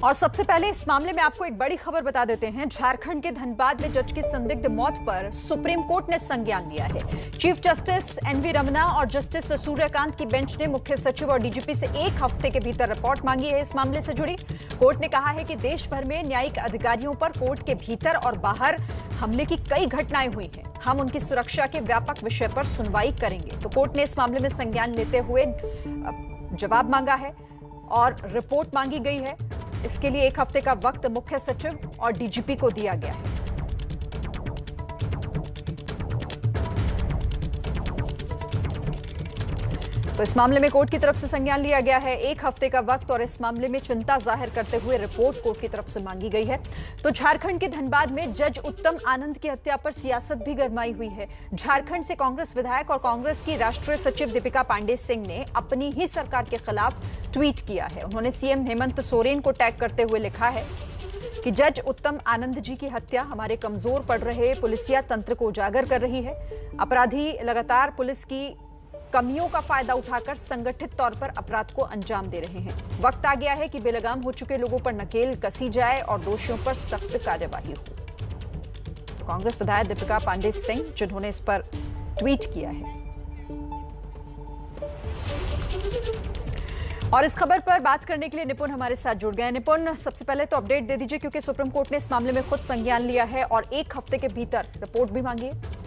और सबसे पहले इस मामले में आपको एक बड़ी खबर बता देते हैं। झारखंड के धनबाद में जज की संदिग्ध मौत पर सुप्रीम कोर्ट ने संज्ञान लिया है। चीफ जस्टिस एनवी रमन्ना और जस्टिस सूर्यकांत की बेंच ने मुख्य सचिव और डीजीपी से 1 हफ्ते के भीतर रिपोर्ट मांगी है। इस मामले से जुड़ी कोर्ट ने कहा है कि देश भर में न्यायिक अधिकारियों पर कोर्ट के भीतर और बाहर हमले की कई घटनाएं हुई हैं। हम उनकी सुरक्षा के व्यापक विषय पर सुनवाई करेंगे। तो कोर्ट ने इस मामले में संज्ञान लेते हुए जवाब मांगा है और रिपोर्ट मांगी गई है। इसके लिए 1 हफ्ते का वक्त मुख्य सचिव और डीजीपी को दिया गया है। तो इस मामले में कोर्ट की तरफ से संज्ञान लिया गया है। 1 हफ्ते का वक्त और इस मामले में चिंता जाहिर करते हुए रिपोर्ट कोर्ट की तरफ से मांगी गई है। तो झारखंड के धनबाद में जज उत्तम आनंद की हत्या पर सियासत भी गरमाई हुई है। झारखंड से कांग्रेस विधायक और कांग्रेस की राष्ट्रीय सचिव दीपिका पांडे सिंह ने अपनी ही सरकार के खिलाफ ट्वीट किया है। उन्होंने सीएम हेमंत सोरेन को टैग करते हुए लिखा है कि जज उत्तम आनंद जी की हत्या हमारे कमजोर पड़ रहे पुलिसिया तंत्र को उजागर कर रही है। अपराधी लगातार पुलिस की कमियों का फायदा उठाकर संगठित तौर पर अपराध को अंजाम दे रहे हैं। वक्त आ गया है कि बेलगाम हो चुके लोगों पर नकेल कसी जाए और दोषियों पर सख्त कार्यवाही हो। तो कांग्रेस विधायक दीपिका पांडे सिंह जिन्होंने इस पर ट्वीट किया है। और इस खबर पर बात करने के लिए निपुण हमारे साथ जुड़ गए। निपुण, सबसे पहले तो अपडेट दे दीजिए क्योंकि सुप्रीम कोर्ट ने इस मामले में खुद संज्ञान लिया है और 1 हफ्ते के भीतर रिपोर्ट भी मांगी है।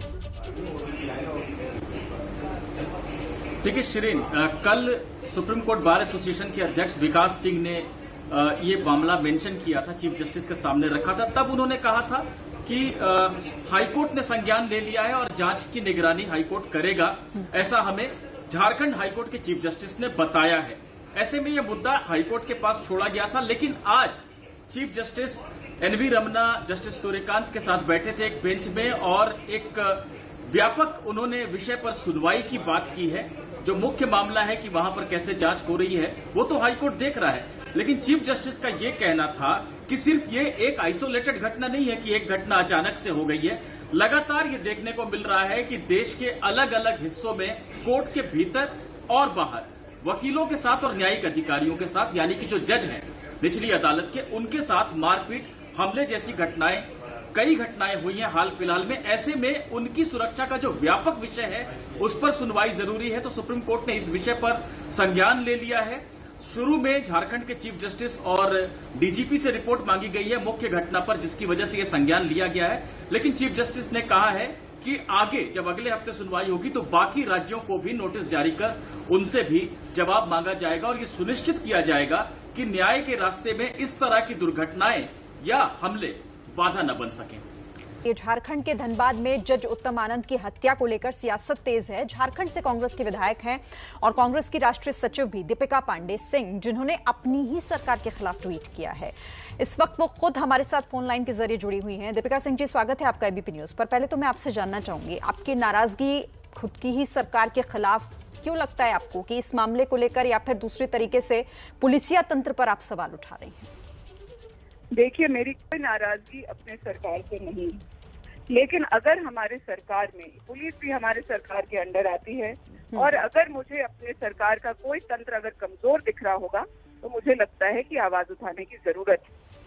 देखिए शिरीन, कल सुप्रीम कोर्ट बार एसोसिएशन के अध्यक्ष विकास सिंह ने ये मामला मेंशन किया था, चीफ जस्टिस के सामने रखा था। तब उन्होंने कहा था कि हाईकोर्ट ने संज्ञान ले लिया है और जांच की निगरानी हाईकोर्ट करेगा, ऐसा हमें झारखंड हाईकोर्ट के चीफ जस्टिस ने बताया है। ऐसे में यह मुद्दा हाईकोर्ट के पास छोड़ा गया था, लेकिन आज chief justice NV Ramana justice Surya Kant के साथ बैठे थे एक बेंच में और एक व्यापक उन्होंने विषय पर सुनवाई की बात की है। जो मुख्य मामला है कि वहां पर कैसे जांच हो रही है वो तो हाईकोर्ट देख रहा है, लेकिन चीफ जस्टिस का ये कहना था कि सिर्फ ये एक आइसोलेटेड घटना नहीं है कि एक घटना अचानक से हो गई है। लगातार ये देखने को मिल रहा है कि देश के अलग अलग हिस्सों में कोर्ट के भीतर और बाहर वकीलों के साथ और न्यायिक अधिकारियों के साथ, यानी कि जो जज हैं निचली अदालत के, उनके साथ मारपीट, हमले जैसी घटनाएं, कई घटनाएं हुई हैं हाल फिलहाल में। ऐसे में उनकी सुरक्षा का जो व्यापक विषय है उस पर सुनवाई जरूरी है। तो सुप्रीम कोर्ट ने इस विषय पर संज्ञान ले लिया है। शुरू में झारखंड के चीफ जस्टिस और डीजीपी से रिपोर्ट मांगी गई है मुख्य घटना पर, जिसकी वजह से यह संज्ञान लिया गया है। लेकिन चीफ जस्टिस ने कहा है कि आगे जब अगले हफ्ते सुनवाई होगी तो बाकी राज्यों को भी नोटिस जारी कर उनसे भी जवाब मांगा जाएगा और ये सुनिश्चित किया जाएगा कि न्याय के रास्ते में इस तरह की दुर्घटनाएं या हमले बाधा न बन सके। ये झारखंड के धनबाद में जज उत्तम आनंद की हत्या को लेकर सियासत तेज है। झारखंड से कांग्रेस के विधायक हैं और कांग्रेस की राष्ट्रीय सचिव भी दीपिका पांडे सिंह, जिन्होंने अपनी ही सरकार के खिलाफ ट्वीट किया है। इस वक्त वो खुद हमारे साथ फोन लाइन के जरिए जुड़ी हुई हैं। दीपिका सिंह जी, स्वागत है आपका एबीपी न्यूज पर। पहले तो मैं आपसे जानना चाहूंगी, आपकी नाराजगी खुद की ही सरकार के खिलाफ क्यों लगता है आपको कि इस मामले को लेकर, या फिर दूसरी तरीके से पुलिसिया तंत्र पर आप सवाल उठा रहे हैं? देखिए, मेरी कोई नाराजगी अपने सरकार से नहीं, लेकिन अगर हमारे सरकार में पुलिस भी हमारे सरकार के अंडर आती है और अगर मुझे अपने सरकार का कोई तंत्र अगर कमजोर दिख रहा होगा तो मुझे लगता है कि आवाज उठाने की जरूरत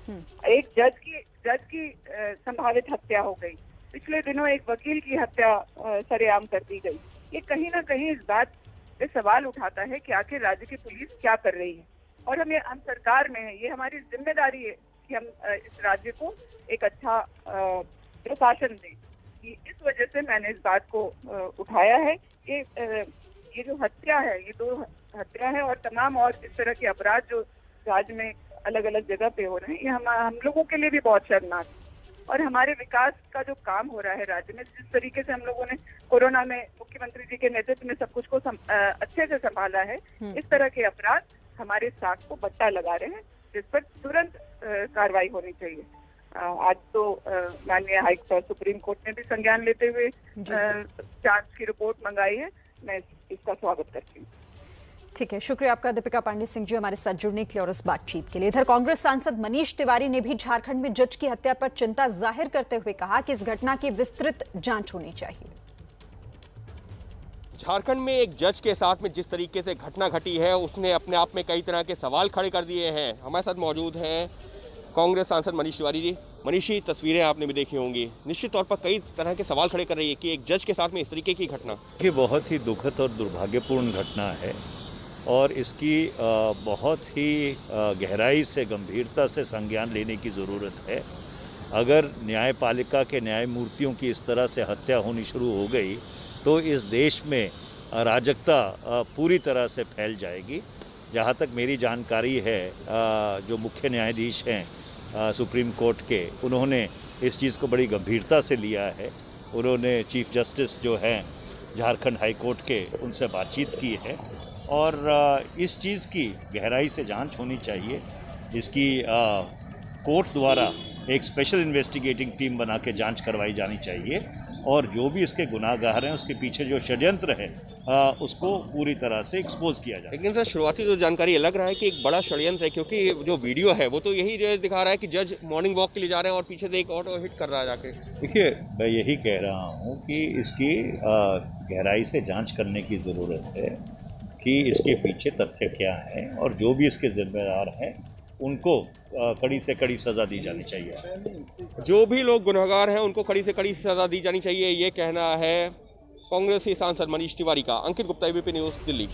है। एक जज की संभावित हत्या हो गई, पिछले दिनों एक वकील की हत्या सरेआम कर दी गई। ये कहीं ना कहीं इस बात पे सवाल उठाता है कि आखिर राज्य की पुलिस क्या कर रही है। और हम सरकार में है, ये हमारी जिम्मेदारी है कि हम इस राज्य को एक अच्छा प्रशासन दें। इस वजह से मैंने इस बात को उठाया है कि ये जो हत्या है, ये 2 हत्या है और तमाम और इस तरह के अपराध जो राज्य में अलग अलग जगह पे हो रहे हैं, ये हम लोगों के लिए भी बहुत शर्मनाक है। और हमारे विकास का जो काम हो रहा है राज्य में, जिस तरीके से हम लोगों ने कोरोना में मुख्यमंत्री जी के नेतृत्व में सब कुछ को अच्छे से संभाला है, इस तरह के अपराध हमारे साख को बट्टा लगा रहे हैं, जिस पर तुरंत कार्रवाई होनी चाहिए। आज तो माननीय सुप्रीम कोर्ट ने भी संज्ञान लेते हुए जांच की रिपोर्ट मंगाई है। मैं इसका स्वागत करती हूँ। ठीक है, शुक्रिया आपका दीपिका पांडे सिंह जी हमारे साथ जुड़ने के लिए और इस बातचीत के लिए। इधर कांग्रेस सांसद मनीष तिवारी ने भी झारखंड में जज की हत्या पर चिंता जाहिर करते हुए कहा कि इस घटना की विस्तृत जांच होनी चाहिए। झारखंड में एक जज के साथ में जिस तरीके से घटना घटी है उसने अपने आप में कई तरह के सवाल खड़े कर दिए हैं। हमारे साथ मौजूद हैं कांग्रेस सांसद मनीष तिवारी जी। मनीष जी, तस्वीरें आपने भी देखी होंगी, निश्चित तौर पर कई तरह के सवाल खड़े कर रही है कि एक जज के साथ में इस तरीके की घटना। ये बहुत ही दुखद और दुर्भाग्यपूर्ण घटना है और इसकी बहुत ही गहराई से, गंभीरता से संज्ञान लेने की ज़रूरत है। अगर न्यायपालिका के न्यायमूर्तियों की इस तरह से हत्या होनी शुरू हो गई तो इस देश में अराजकता पूरी तरह से फैल जाएगी। जहाँ तक मेरी जानकारी है, जो मुख्य न्यायाधीश हैं सुप्रीम कोर्ट के, उन्होंने इस चीज़ को बड़ी गंभीरता से लिया है। उन्होंने चीफ जस्टिस जो हैं झारखंड हाई कोर्ट के, उनसे बातचीत की है और इस चीज़ की गहराई से जांच होनी चाहिए। इसकी कोर्ट द्वारा एक स्पेशल इन्वेस्टिगेटिंग टीम बना के जांच करवाई जानी चाहिए और जो भी इसके गुनाहगार हैं, उसके पीछे जो षड्यंत्र है उसको पूरी तरह से एक्सपोज किया जाए। लेकिन सर, शुरुआती जो जानकारी लग रहा है कि एक बड़ा षड्यंत्र है, क्योंकि जो वीडियो है वो तो यही जो दिखा रहा है कि जज मॉर्निंग वॉक के लिए जा रहे हैं और पीछे से एक ऑटो हिट कर रहा है जाके। देखिए, मैं यही कह रहा हूँ कि इसकी गहराई से जांच करने की ज़रूरत है कि इसके पीछे तथ्य क्या हैं और जो भी इसके जिम्मेदार हैं उनको कड़ी से कड़ी सज़ा दी जानी चाहिए। जो भी लोग गुनहगार हैं उनको कड़ी से कड़ी सजा दी जानी चाहिए, ये कहना है कांग्रेसी सांसद मनीष तिवारी का। अंकित गुप्ता, एबीपी न्यूज़, दिल्ली।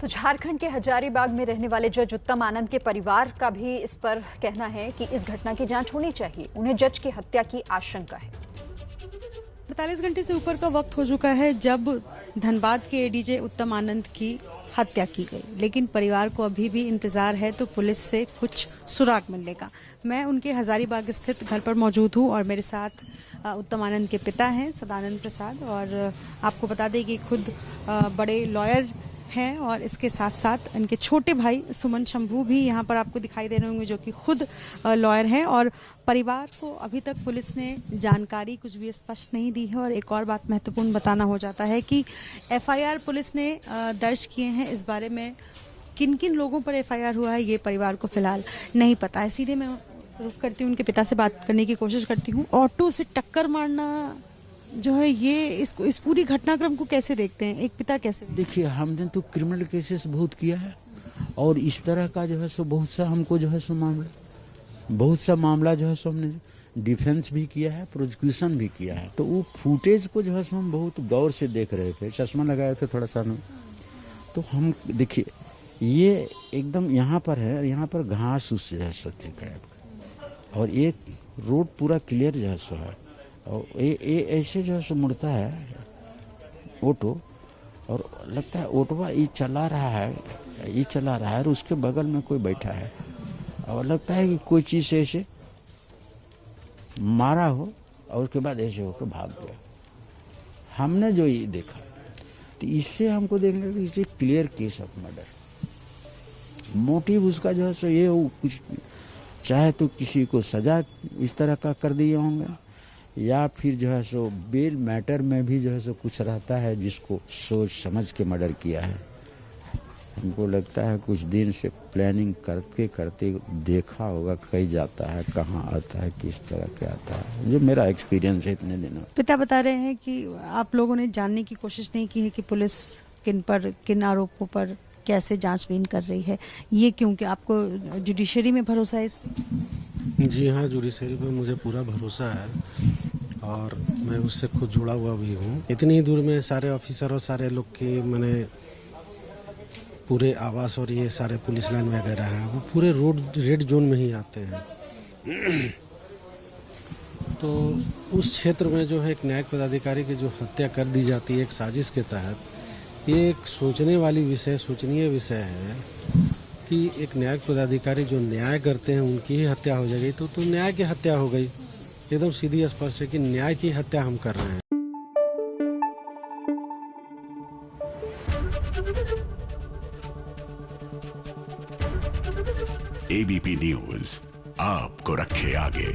तो झारखंड के हजारीबाग में रहने वाले जज उत्तम आनंद के परिवार का भी इस पर कहना है कि इस घटना की जांच होनी चाहिए। उन्हें जज की हत्या की आशंका है। 45 घंटे से ऊपर का वक्त हो चुका है जब धनबाद के एडीजे उत्तम आनंद की हत्या की गई, लेकिन परिवार को अभी भी इंतजार है तो पुलिस से कुछ सुराग मिलने का। मैं उनके हजारीबाग स्थित घर पर मौजूद हूं और मेरे साथ उत्तम आनंद के पिता हैं सदानंद प्रसाद, और आपको बता दें कि खुद बड़े लॉयर हैं और इसके साथ साथ इनके छोटे भाई सुमन शंभू भी यहाँ पर आपको दिखाई दे रहे होंगे, जो कि खुद लॉयर हैं। और परिवार को अभी तक पुलिस ने जानकारी कुछ भी स्पष्ट नहीं दी है। और एक और बात महत्वपूर्ण बताना हो जाता है कि एफआईआर पुलिस ने दर्ज किए हैं। इस बारे में किन किन लोगों पर एफआईआर हुआ है ये परिवार को फिलहाल नहीं पता है। सीधे मैं रुक करती हूँ, उनके पिता से बात करने की कोशिश करती हूँ। ऑटो से टक्कर मारना जो है, ये इस पूरी घटनाक्रम को कैसे देखते हैं, एक पिता कैसे? देखिए, हमने तो क्रिमिनल केसेस बहुत किया है और इस तरह का जो है सो बहुत सा हमको जो है सो बहुत सा मामला जो है सो हमने डिफेंस भी किया है, प्रोसिक्यूशन भी किया है। तो वो फुटेज को जो है सो हम बहुत गौर से देख रहे थे, चश्मा लगाए थे थोड़ा सा, तो हम देखिए ये एकदम यहाँ पर है, यहाँ पर घास उससे जो है सो और एक रोड पूरा क्लियर जो है सो है और ये ऐसे जो है सो मुड़ता है ऑटो और लगता है ऑटोवा ये चला रहा है और उसके बगल में कोई बैठा है और लगता है कि कोई चीज़ से ऐसे मारा हो और उसके बाद ऐसे होकर भाग गया। हमने जो ये देखा तो इससे हमको देखने लगा कि clear case of murder. Motive उसका जो है सो ये कुछ चाहे तो किसी को सजा इस तरह का कर दिए होंगे या फिर जो है सो बेल मैटर में भी जो है सो कुछ रहता है जिसको सोच समझ के मर्डर किया है। हमको लगता है कुछ दिन से प्लानिंग करते करते देखा होगा कहीं जाता है, कहाँ आता है, किस तरह के आता है, जो मेरा एक्सपीरियंस है इतने दिनों। पिता बता रहे हैं कि आप लोगों ने जानने की कोशिश नहीं की है कि पुलिस किन आरोपों पर कैसे जांचबीन कर रही है, ये क्योंकि आपको जुडिशरी में भरोसा है? जी हाँ, जुडिशरी पे मुझे पूरा भरोसा है और मैं उससे खुद जुड़ा हुआ भी हूँ। इतनी ही दूर में सारे ऑफिसर और सारे लोग की मैंने पूरे आवास और ये सारे पुलिस लाइन वगैरह हैं, वो पूरे रेड जोन में ही आते हैं। तो उस क्षेत्र में जो है एक न्यायिक पदाधिकारी की जो हत्या कर दी जाती है एक साजिश के तहत, ये एक सोचनीय विषय है कि एक न्यायिक पदाधिकारी जो न्याय करते हैं उनकी ही हत्या हो जाएगी तो न्याय की हत्या हो गई। एकदम सीधी स्पष्ट है कि न्याय की हत्या हम कर रहे हैं। एबीपी न्यूज आपको रखे आगे।